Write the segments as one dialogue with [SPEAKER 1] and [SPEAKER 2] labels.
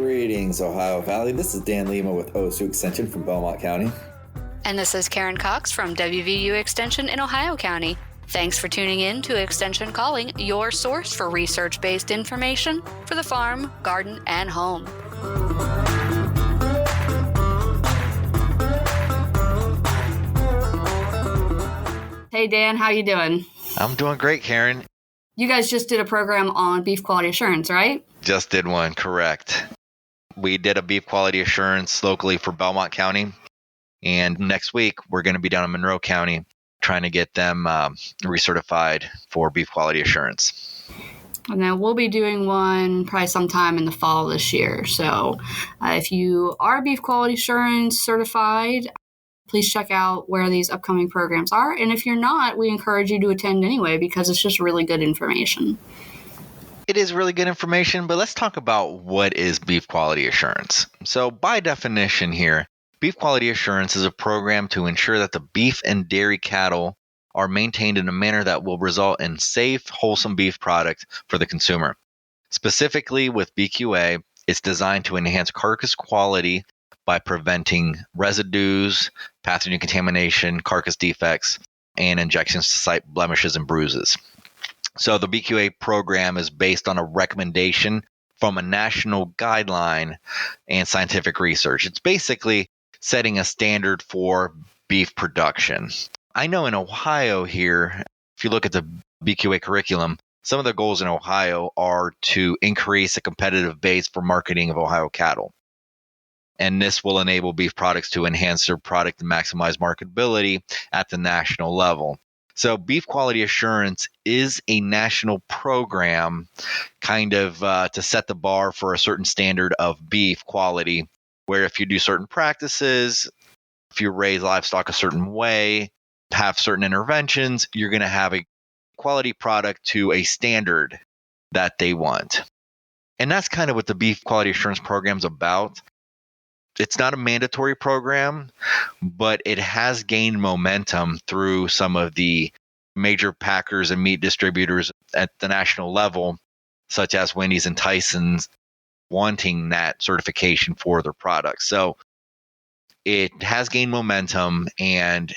[SPEAKER 1] Greetings, Ohio Valley. This is Dan Lima with OSU Extension from Belmont County.
[SPEAKER 2] And this is Karen Cox from WVU Extension in Ohio County. Thanks for tuning in to Extension Calling, your source for research-based information for the farm, garden, and home. Hey Dan, how you doing?
[SPEAKER 3] I'm doing great, Karen.
[SPEAKER 2] You guys just did a program on beef quality assurance, right?
[SPEAKER 3] Just did one, correct. We did a beef quality assurance locally for Belmont County. And next week, we're going to be down in Monroe County trying to get them recertified for beef quality assurance.
[SPEAKER 2] And then we'll be doing one probably sometime in the fall this year. So if you are beef quality assurance certified, please check out where these upcoming programs are. And if you're not, we encourage you to attend anyway because it's just really good information.
[SPEAKER 3] It is really good information, but let's talk about what is beef quality assurance. So by definition here, beef quality assurance is a program to ensure that the beef and dairy cattle are maintained in a manner that will result in safe, wholesome beef product for the consumer. Specifically with BQA, it's designed to enhance carcass quality by preventing residues, pathogen contamination, carcass defects, and injections to site blemishes and bruises. So the BQA program is based on a recommendation from a national guideline and scientific research. It's basically setting a standard for beef production. I know in Ohio here, if you look at the BQA curriculum, some of the goals in Ohio are to increase a competitive base for marketing of Ohio cattle. And this will enable beef products to enhance their product and maximize marketability at the national level. So beef quality assurance is a national program kind of to set the bar for a certain standard of beef quality, where if you do certain practices, if you raise livestock a certain way, have certain interventions, you're going to have a quality product to a standard that they want. And that's kind of what the beef quality assurance program is about. It's not a mandatory program, but it has gained momentum through some of the major packers and meat distributors at the national level, such as Wendy's and Tyson's, wanting that certification for their products. So it has gained momentum, and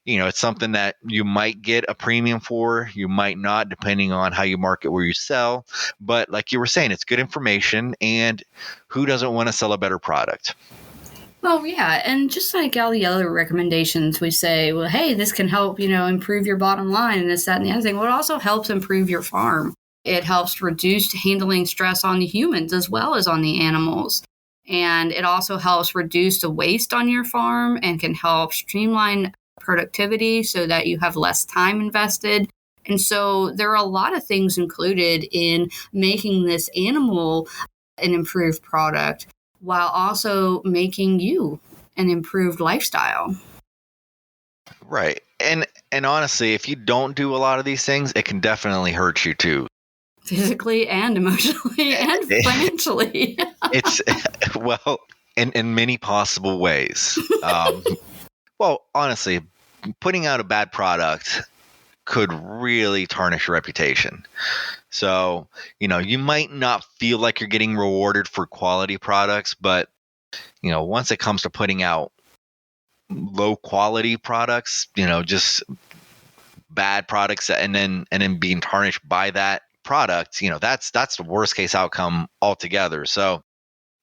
[SPEAKER 3] it's something that you might get a premium for, you might not, depending on how you market where you sell. But like you were saying, it's good information, and who doesn't want to sell a better product?
[SPEAKER 2] Well, yeah, and just like all the other recommendations, we say, well, hey, this can help, improve your bottom line and this, that, and the other thing. Well, it also helps improve your farm. It helps reduce handling stress on the humans as well as on the animals. And it also helps reduce the waste on your farm and can help streamline productivity so that you have less time invested. And so there are a lot of things included in making this animal an improved product, while also making you an improved lifestyle.
[SPEAKER 3] Right. And honestly, if you don't do a lot of these things, it can definitely hurt you too.
[SPEAKER 2] Physically and emotionally and financially.
[SPEAKER 3] It's, well, in many possible ways. Well, honestly, putting out a bad product could really tarnish your reputation. So, you might not feel like you're getting rewarded for quality products, but, once it comes to putting out low quality products, just bad products and then being tarnished by that product, that's the worst case outcome altogether. So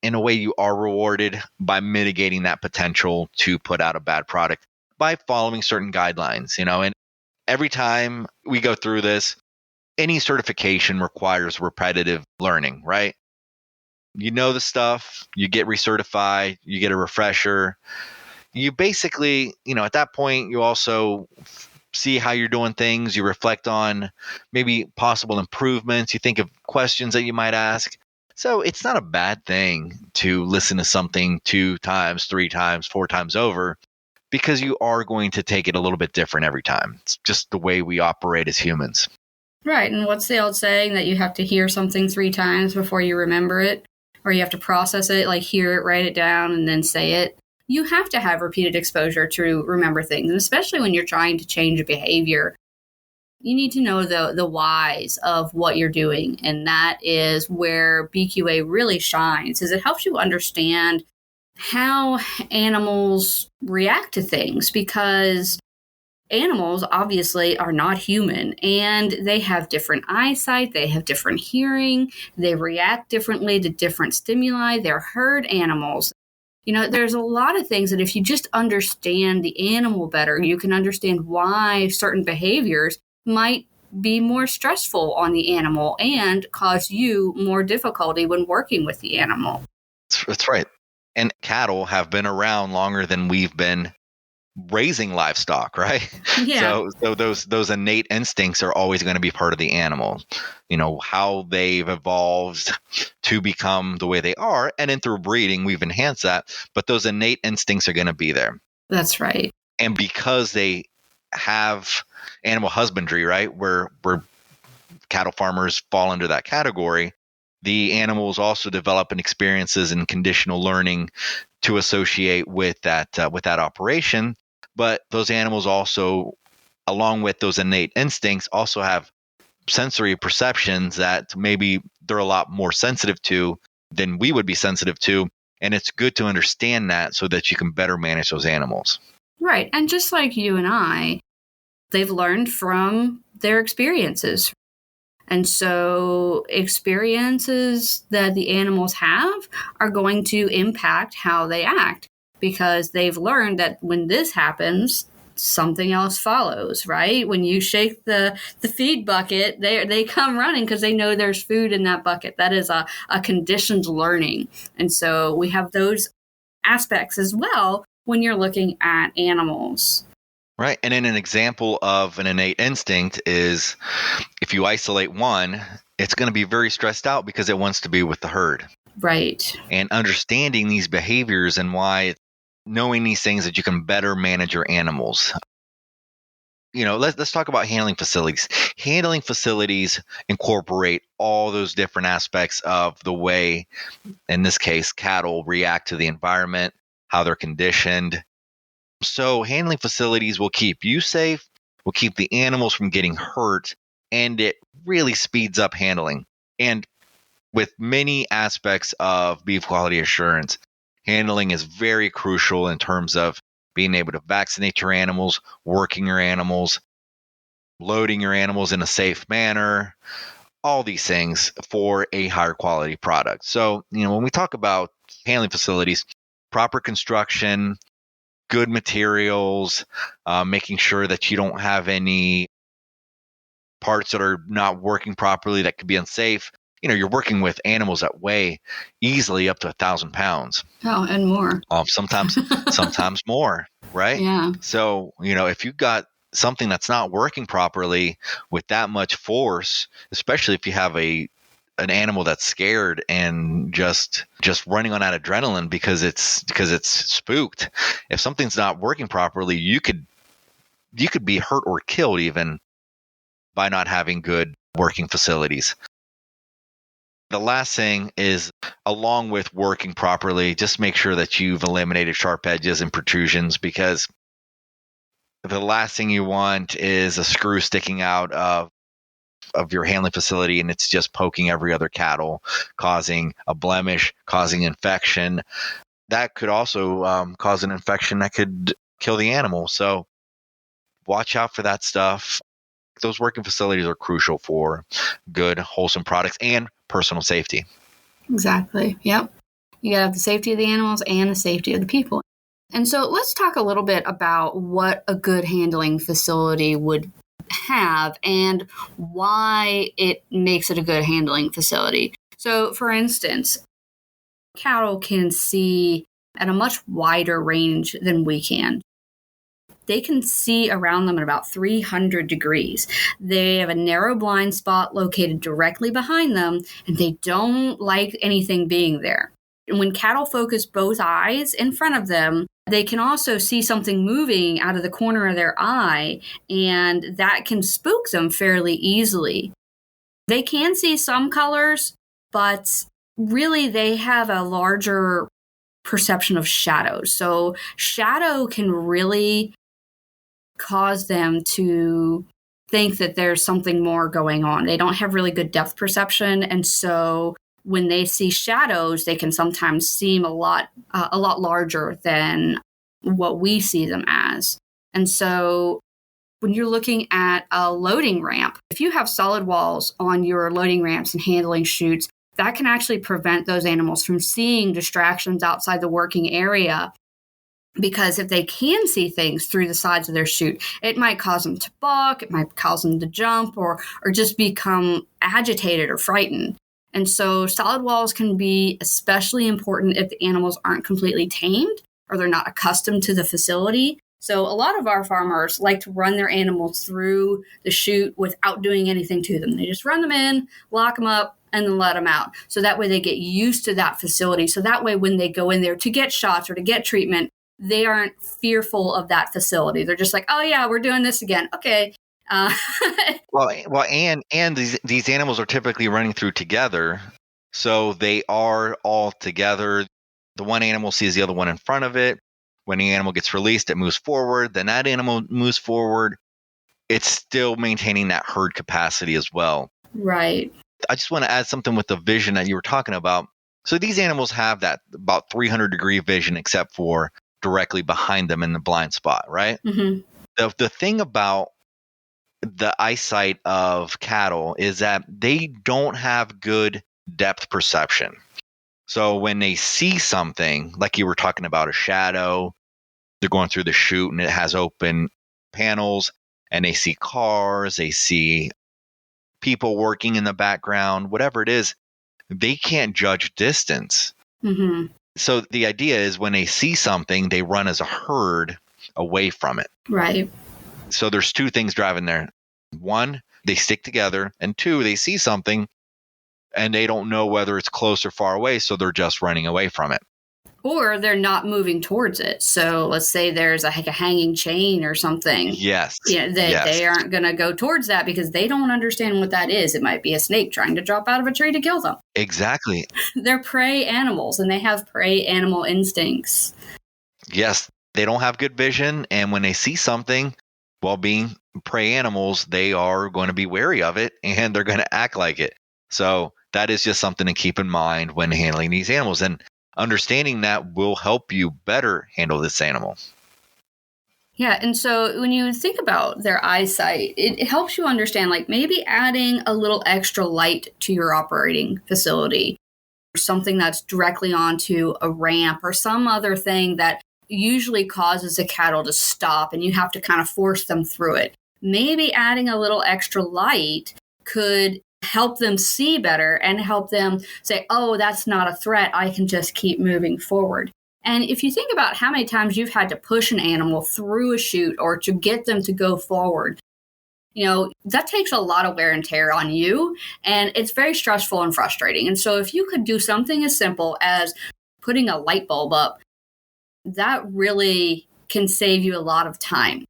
[SPEAKER 3] in a way, you are rewarded by mitigating that potential to put out a bad product by following certain guidelines, and every time we go through this, any certification requires repetitive learning, right? You know the stuff, you get recertified, you get a refresher. You basically, at that point, you also see how you're doing things. You reflect on maybe possible improvements. You think of questions that you might ask. So it's not a bad thing to listen to something 2 times, 3 times, 4 times over, because you are going to take it a little bit different every time. It's just the way we operate as humans.
[SPEAKER 2] Right. And what's the old saying that you have to hear something 3 times before you remember it? Or you have to process it, like hear it, write it down, and then say it. You have to have repeated exposure to remember things, and especially when you're trying to change a behavior. You need to know the whys of what you're doing. And that is where BQA really shines, is it helps you understand how animals react to things, because animals obviously are not human, and they have different eyesight, they have different hearing, they react differently to different stimuli. They're herd animals. There's a lot of things that if you just understand the animal better, you can understand why certain behaviors might be more stressful on the animal and cause you more difficulty when working with the animal.
[SPEAKER 3] That's right. And cattle have been around longer than we've been raising livestock, right?
[SPEAKER 2] Yeah.
[SPEAKER 3] So those innate instincts are always going to be part of the animal. How they've evolved to become the way they are, and then through breeding we've enhanced that, but those innate instincts are going to be there.
[SPEAKER 2] That's right.
[SPEAKER 3] And because they have animal husbandry, right, where cattle farmers fall under that category, the animals also develop experiences and conditional learning to associate with that operation. But those animals also, along with those innate instincts, also have sensory perceptions that maybe they're a lot more sensitive to than we would be sensitive to. And it's good to understand that so that you can better manage those animals.
[SPEAKER 2] Right. And just like you and I, they've learned from their experiences. And so experiences that the animals have are going to impact how they act, because they've learned that when this happens, something else follows, right? When you shake the feed bucket, they come running because they know there's food in that bucket. That is a conditioned learning. And so we have those aspects as well when you're looking at animals.
[SPEAKER 3] Right. And then an example of an innate instinct is if you isolate one, it's going to be very stressed out because it wants to be with the herd.
[SPEAKER 2] Right.
[SPEAKER 3] And understanding these behaviors and why, knowing these things, that you can better manage your animals. Let's talk about handling facilities. Handling facilities incorporate all those different aspects of the way, in this case, cattle react to the environment, how they're conditioned. So handling facilities will keep you safe, will keep the animals from getting hurt, and it really speeds up handling. And with many aspects of beef quality assurance, handling is very crucial in terms of being able to vaccinate your animals, working your animals, loading your animals in a safe manner, all these things for a higher quality product. So, when we talk about handling facilities, proper construction, good materials, making sure that you don't have any parts that are not working properly that could be unsafe. You're working with animals that weigh easily up to 1,000 pounds.
[SPEAKER 2] Oh, and more.
[SPEAKER 3] Sometimes more, right?
[SPEAKER 2] Yeah.
[SPEAKER 3] So, if you've got something that's not working properly with that much force, especially if you have an animal that's scared and just running on that adrenaline because it's spooked. If something's not working properly, you could be hurt or killed even by not having good working facilities. The last thing is, along with working properly, just make sure that you've eliminated sharp edges and protrusions, because the last thing you want is a screw sticking out of your handling facility and it's just poking every other cattle, causing a blemish, causing infection. That could also cause an infection that could kill the animal. So watch out for that stuff. Those working facilities are crucial for good, wholesome products and personal safety.
[SPEAKER 2] Exactly. Yep. You got to have the safety of the animals and the safety of the people. And so let's talk a little bit about what a good handling facility would have and why it makes it a good handling facility. So, for instance, cattle can see at a much wider range than we can. They can see around them at about 300 degrees. They have a narrow blind spot located directly behind them, and they don't like anything being there. And when cattle focus both eyes in front of them, they can also see something moving out of the corner of their eye, and that can spook them fairly easily. They can see some colors, but really they have a larger perception of shadows. So shadow can really cause them to think that there's something more going on. They don't have really good depth perception. And so when they see shadows, they can sometimes seem a lot larger than what we see them as. And so when you're looking at a loading ramp, if you have solid walls on your loading ramps and handling chutes, that can actually prevent those animals from seeing distractions outside the working area. Because if they can see things through the sides of their chute, it might cause them to balk, it might cause them to jump, or just become agitated or frightened. And so solid walls can be especially important if the animals aren't completely tamed or they're not accustomed to the facility. So a lot of our farmers like to run their animals through the chute without doing anything to them. They just run them in, lock them up, and then let them out. So that way they get used to that facility. So that way when they go in there to get shots or to get treatment, they aren't fearful of that facility. They're just like, oh yeah, we're doing this again. Okay.
[SPEAKER 3] And these animals are typically running through together. So they are all together. The one animal sees the other one in front of it. When the animal gets released, it moves forward. Then that animal moves forward. It's still maintaining that herd capacity as well.
[SPEAKER 2] Right.
[SPEAKER 3] I just want to add something with the vision that you were talking about. So these animals have that about 300-degree vision, except for directly behind them in the blind spot, right?
[SPEAKER 2] Mm-hmm.
[SPEAKER 3] The thing about the eyesight of cattle is that they don't have good depth perception. So when they see something, like you were talking about a shadow, they're going through the chute and it has open panels, and they see cars, they see people working in the background, whatever it is, they can't judge distance.
[SPEAKER 2] Mm-hmm.
[SPEAKER 3] So the idea is when they see something, they run as a herd away from it.
[SPEAKER 2] Right.
[SPEAKER 3] So there's two things driving there. One, they stick together, and two, they see something and they don't know whether it's close or far away, so they're just running away from it.
[SPEAKER 2] Or they're not moving towards it. So let's say there's a hanging chain or something.
[SPEAKER 3] Yes.
[SPEAKER 2] They aren't going to go towards that because they don't understand what that is. It might be a snake trying to drop out of a tree to kill them.
[SPEAKER 3] Exactly.
[SPEAKER 2] They're prey animals, and they have prey animal instincts.
[SPEAKER 3] Yes, they don't have good vision, and when they see something, while being prey animals, they are going to be wary of it, and they're going to act like it. So that is just something to keep in mind when handling these animals. And understanding that will help you better handle this animal.
[SPEAKER 2] Yeah, and so when you think about their eyesight, it helps you understand, like maybe adding a little extra light to your operating facility, or something that's directly onto a ramp or some other thing that usually causes a cattle to stop and you have to kind of force them through it. Maybe adding a little extra light could help them see better and help them say, oh, that's not a threat. I can just keep moving forward. And if you think about how many times you've had to push an animal through a chute or to get them to go forward, that takes a lot of wear and tear on you, and it's very stressful and frustrating. And so if you could do something as simple as putting a light bulb up, that really can save you a lot of time.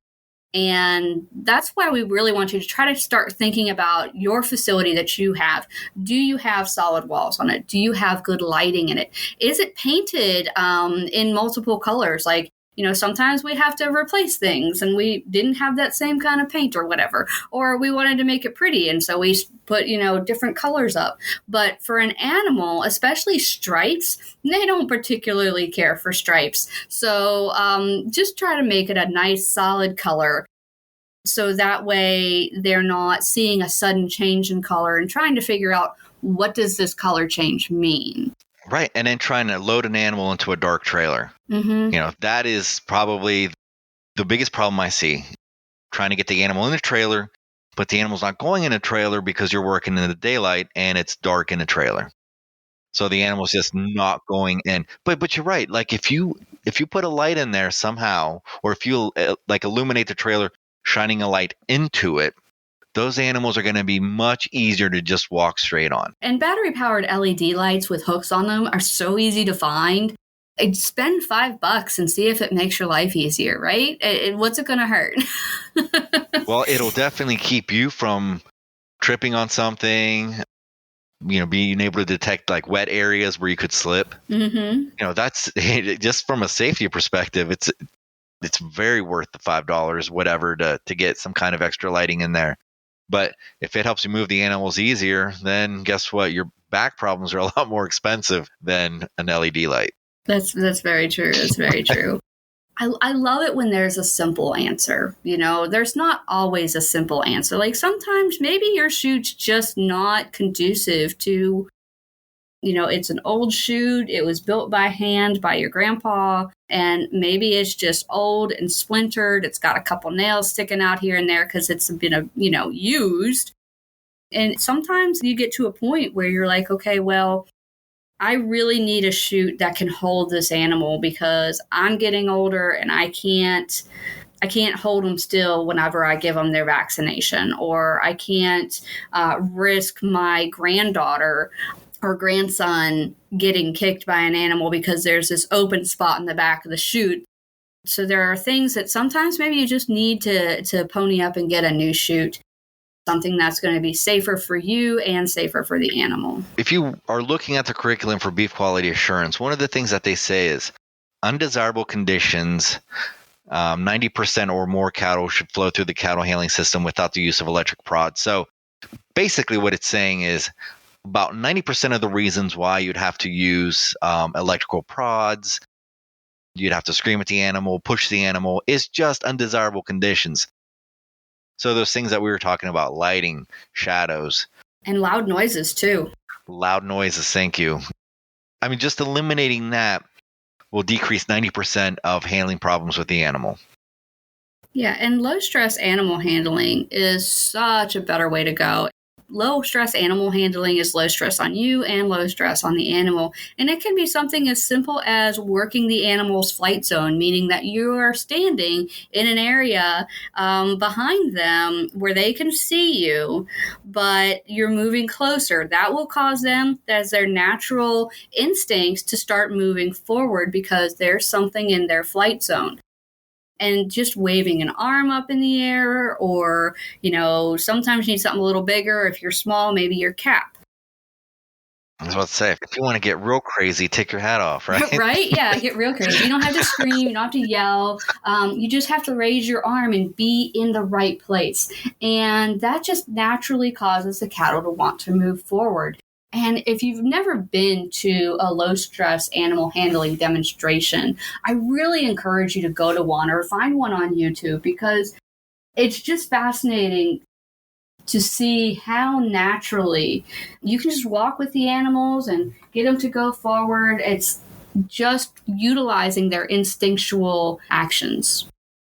[SPEAKER 2] And that's why we really want you to try to start thinking about your facility that you have. Do you have solid walls on it? Do you have good lighting in it? Is it painted in multiple colors? Like, sometimes we have to replace things and we didn't have that same kind of paint or whatever, or we wanted to make it pretty. And so we put, different colors up. But for an animal, especially stripes, they don't particularly care for stripes. So just try to make it a nice solid color. So that way they're not seeing a sudden change in color and trying to figure out, what does this color change mean?
[SPEAKER 3] Right. And then trying to load an animal into a dark trailer.
[SPEAKER 2] Mm-hmm.
[SPEAKER 3] That is probably the biggest problem I see. Trying to get the animal in the trailer, but the animal's not going in a trailer because you're working in the daylight and it's dark in a trailer. So the animal's just not going in. But you're right. Like if you put a light in there somehow, or if you illuminate the trailer, shining a light into it, those animals are going to be much easier to just walk straight on.
[SPEAKER 2] And battery-powered LED lights with hooks on them are so easy to find. Spend $5 and see if it makes your life easier, right? What's it going to hurt?
[SPEAKER 3] Well, it'll definitely keep you from tripping on something, being able to detect like wet areas where you could slip.
[SPEAKER 2] Mm-hmm.
[SPEAKER 3] That's just from a safety perspective. It's very worth the $5, whatever, to get some kind of extra lighting in there. But if it helps you move the animals easier, then guess what? Your back problems are a lot more expensive than an LED light.
[SPEAKER 2] That's very true. That's very true. I love it when there's a simple answer. There's not always a simple answer. Like sometimes maybe your chute's just not conducive to, it's an old chute. It was built by hand by your grandpa, and maybe it's just old and splintered. It's got a couple nails sticking out here and there because it's been, used. And sometimes you get to a point where you're like, okay, well, I really need a chute that can hold this animal because I'm getting older and I can't hold them still whenever I give them their vaccination, or I can't risk my granddaughter or grandson getting kicked by an animal because there's this open spot in the back of the chute. So there are things that sometimes maybe you just need to pony up and get a new chute. Something that's going to be safer for you and safer for the animal.
[SPEAKER 3] If you are looking at the curriculum for beef quality assurance, one of the things that they say is undesirable conditions, 90% or more cattle should flow through the cattle handling system without the use of electric prods. So basically what it's saying is about 90% of the reasons why you'd have to use electrical prods, you'd have to scream at the animal, push the animal, is just undesirable conditions. So those things that we were talking about, lighting, shadows.
[SPEAKER 2] And loud noises too.
[SPEAKER 3] Loud noises, thank you. I mean, just eliminating that will decrease 90% of handling problems with the animal.
[SPEAKER 2] Yeah, and low stress animal handling is such a better way to go. Low stress animal handling is low stress on you and low stress on the animal. And it can be something as simple as working the animal's flight zone, meaning that you are standing in an area behind them where they can see you, but you're moving closer. That will cause them, as their natural instincts, to start moving forward because there's something in their flight zone. And just waving an arm up in the air, or, sometimes you need something a little bigger. If you're small, maybe your cap.
[SPEAKER 3] I was about to say, if you want to get real crazy, take your hat off, right?
[SPEAKER 2] Right? Yeah, get real crazy. You don't have to scream. You don't have to yell. You just have to raise your arm and be in the right place. And that just naturally causes the cattle to want to move forward. And if you've never been to a low-stress animal handling demonstration, I really encourage you to go to one or find one on YouTube, because it's just fascinating to see how naturally you can just walk with the animals and get them to go forward. It's just utilizing their instinctual actions.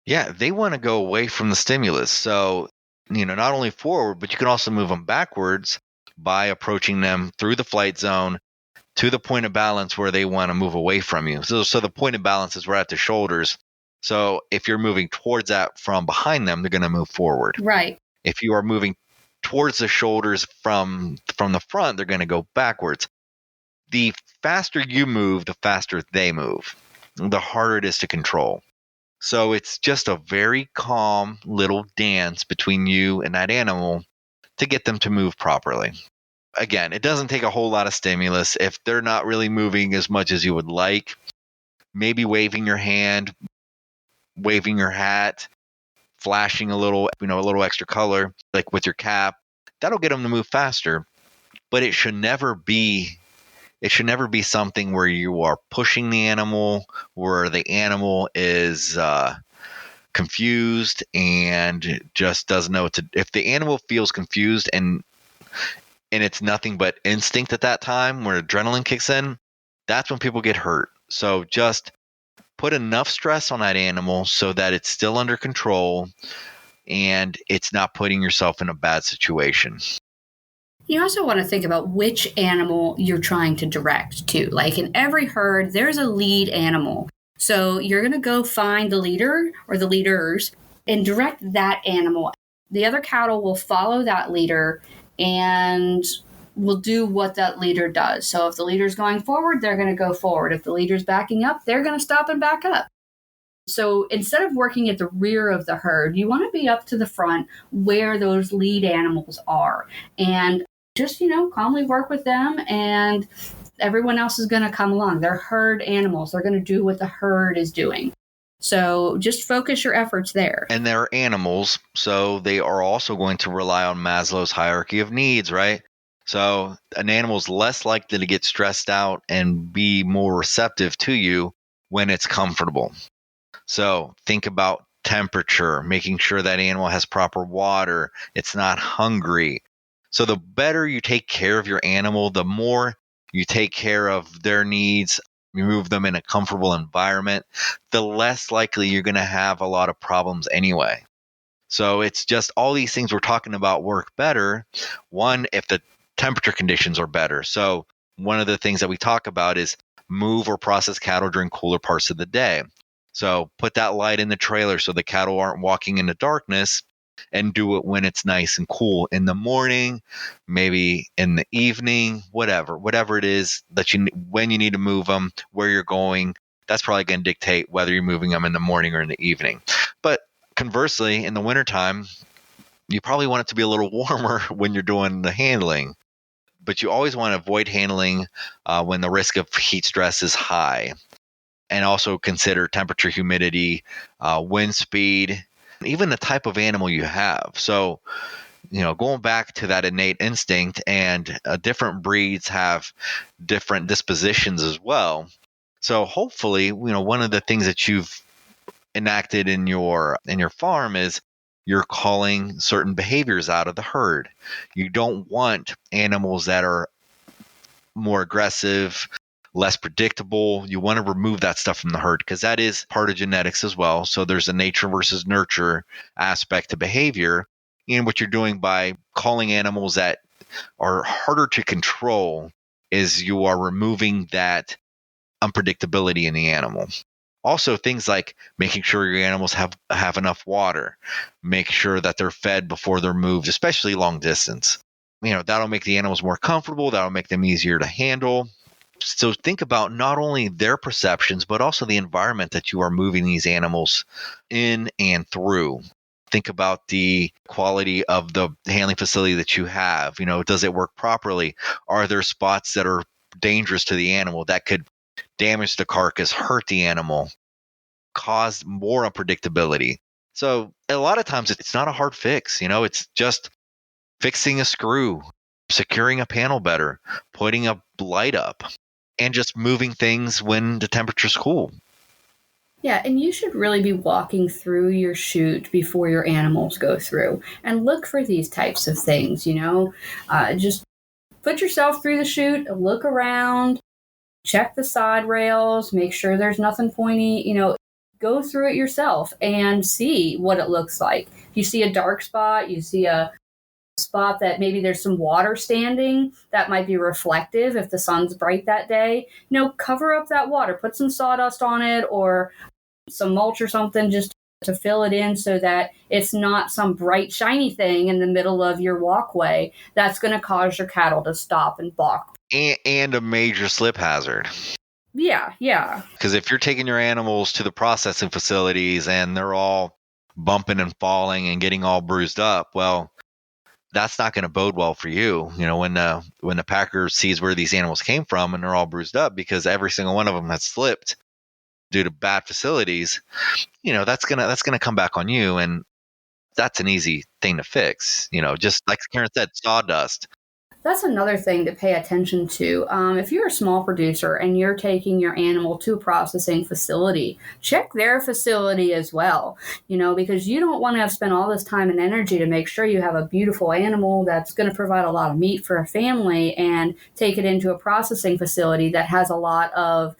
[SPEAKER 3] Yeah, they want to go away from the stimulus. So, not only forward, but you can also move them backwards by approaching them through the flight zone to the point of balance where they want to move away from you. So the point of balance is right at the shoulders. So if you're moving towards that from behind them, they're going to move forward.
[SPEAKER 2] Right.
[SPEAKER 3] If you are moving towards the shoulders from the front, they're going to go backwards. The faster you move, the faster they move. The harder it is to control. So it's just a very calm little dance between you and that animal to get them to move properly. Again, it doesn't take a whole lot of stimulus. If they're not really moving as much as you would like, maybe waving your hand, waving your hat, flashing a little extra color, like with your cap, that'll get them to move faster. But it should never be something where you are pushing the animal, where the animal is confused and just doesn't know what to. If the animal feels confused and it's nothing but instinct at that time, where adrenaline kicks in, that's when people get hurt. So just put enough stress on that animal so that it's still under control and it's not putting yourself in a bad situation.
[SPEAKER 2] You also want to think about which animal you're trying to direct to. Like in every herd, there's a lead animal. So you're going to go find the leader or the leaders and direct that animal. The other cattle will follow that leader and will do what that leader does. So if the leader's going forward, they're going to go forward. If the leader's backing up, they're going to stop and back up. So instead of working at the rear of the herd, you want to be up to the front where those lead animals are. And just, calmly work with them, and everyone else is going to come along. They're herd animals. They're going to do what the herd is doing. So just focus your efforts there.
[SPEAKER 3] And they're animals, so they are also going to rely on Maslow's hierarchy of needs, right? So an animal's less likely to get stressed out and be more receptive to you when it's comfortable. So think about temperature, making sure that animal has proper water, it's not hungry. So the better you take care of your animal, the more you take care of their needs, you move them in a comfortable environment, the less likely you're going to have a lot of problems anyway. So it's just all these things we're talking about work better. One, if the temperature conditions are better. So one of the things that we talk about is move or process cattle during cooler parts of the day. So put that light in the trailer so the cattle aren't walking in the darkness, and do it when it's nice and cool in the morning, maybe in the evening, whatever it is that when you need to move them, where you're going, that's probably going to dictate whether you're moving them in the morning or in the evening. But conversely, in the wintertime, you probably want it to be a little warmer when you're doing the handling. But you always want to avoid handling when the risk of heat stress is high. And also consider temperature, humidity, wind speed, even the type of animal you have. So, going back to that innate instinct, and different breeds have different dispositions as well. So hopefully, one of the things that you've enacted in your farm is you're calling certain behaviors out of the herd. You don't want animals that are more aggressive, less predictable. You want to remove that stuff from the herd because that is part of genetics as well. So there's a nature versus nurture aspect to behavior. And what you're doing by calling animals that are harder to control is you are removing that unpredictability in the animal. Also, things like making sure your animals have enough water, make sure that they're fed before they're moved, especially long distance. That'll make the animals more comfortable. That'll make them easier to handle. So think about not only their perceptions, but also the environment that you are moving these animals in and through. Think about the quality of the handling facility that you have. Does it work properly? Are there spots that are dangerous to the animal that could damage the carcass, hurt the animal, cause more unpredictability? So a lot of times it's not a hard fix. It's just fixing a screw, securing a panel better, putting a light up, and just moving things when the temperature's cool.
[SPEAKER 2] Yeah, and you should really be walking through your chute before your animals go through and look for these types of things, just put yourself through the chute, look around, check the side rails, make sure there's nothing pointy, go through it yourself and see what it looks like. If you see a dark spot, you see a spot that maybe there's some water standing that might be reflective if the sun's bright that day, cover up that water, put some sawdust on it or some mulch or something just to fill it in so that it's not some bright shiny thing in the middle of your walkway that's going to cause your cattle to stop and balk.
[SPEAKER 3] And a major slip hazard.
[SPEAKER 2] Yeah.
[SPEAKER 3] Because if you're taking your animals to the processing facilities and they're all bumping and falling and getting all bruised up, well, that's not going to bode well for you. When the packer sees where these animals came from and they're all bruised up because every single one of them has slipped due to bad facilities, that's gonna come back on you, and that's an easy thing to fix. Just like Karen said, sawdust.
[SPEAKER 2] That's another thing to pay attention to. If you're a small producer and you're taking your animal to a processing facility, check their facility as well, because you don't want to have spent all this time and energy to make sure you have a beautiful animal that's going to provide a lot of meat for a family and take it into a processing facility that has a lot of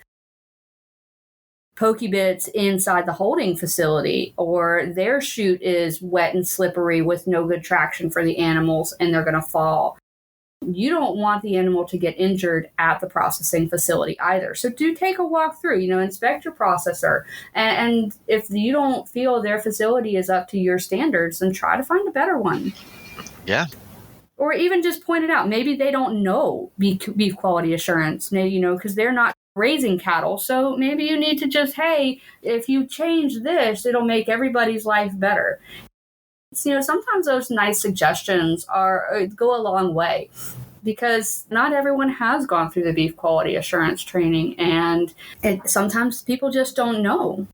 [SPEAKER 2] pokey bits inside the holding facility, or their chute is wet and slippery with no good traction for the animals and they're going to fall. You don't want the animal to get injured at the processing facility either. So do take a walk through, inspect your processor. And if you don't feel their facility is up to your standards, then try to find a better one.
[SPEAKER 3] Yeah.
[SPEAKER 2] Or even just point it out. Maybe they don't know beef quality assurance, because they're not raising cattle. So maybe you need to just, hey, if you change this, it'll make everybody's life better. Sometimes those nice suggestions go a long way because not everyone has gone through the beef quality assurance training, and sometimes people just don't know.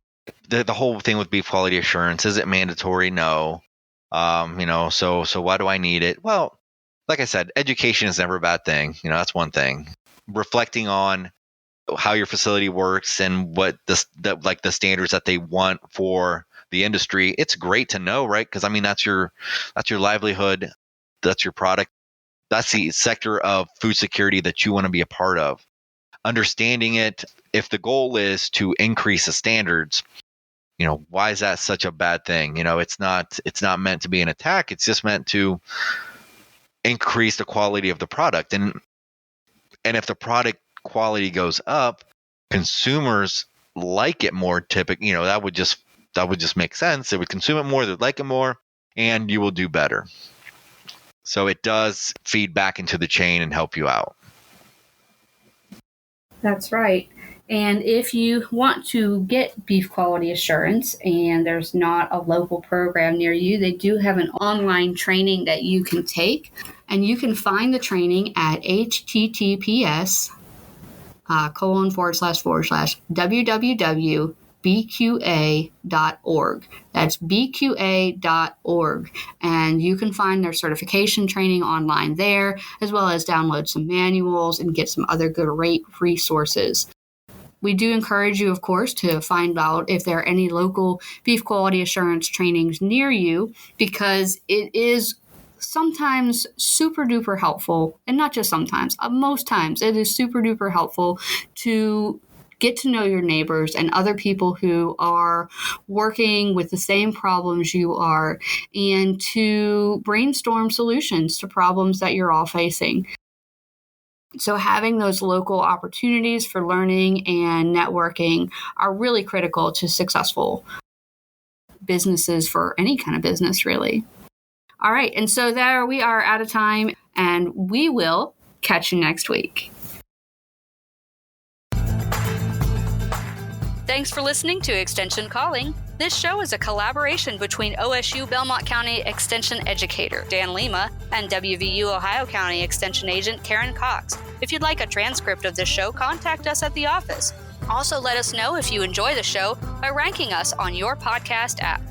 [SPEAKER 3] the whole thing with beef quality assurance, is it mandatory? No. So why do I need it? Well, like I said, education is never a bad thing. That's one thing. Reflecting on how your facility works and what the standards that they want for the industry, it's great to know, right? Because that's your livelihood, that's your product, that's the sector of food security that you want to be a part of. Understanding it, if the goal is to increase the standards, why is that such a bad thing? It's not meant to be an attack. It's just meant to increase the quality of the product. And if the product quality goes up, consumers like it more. Typically, that would just make sense. They would consume it more, they'd like it more, and you will do better. So it does feed back into the chain and help you out.
[SPEAKER 2] That's right. And if you want to get beef quality assurance and there's not a local program near you, they do have an online training that you can take. And you can find the training at https://www.bqa.org. That's bqa.org. And you can find their certification training online there, as well as download some manuals and get some other great resources. We do encourage you, of course, to find out if there are any local beef quality assurance trainings near you, because it is sometimes super duper helpful, and not just sometimes, most times it is super duper helpful to get to know your neighbors and other people who are working with the same problems you are, and to brainstorm solutions to problems that you're all facing. So having those local opportunities for learning and networking are really critical to successful businesses, for any kind of business, really. All right, and so there we are out of time, and we will catch you next week. Thanks for listening to Extension Calling. This show is a collaboration between OSU Belmont County Extension Educator Dan Lima and WVU Ohio County Extension Agent Karen Cox. If you'd like a transcript of this show, contact us at the office. Also, let us know if you enjoy the show by ranking us on your podcast app.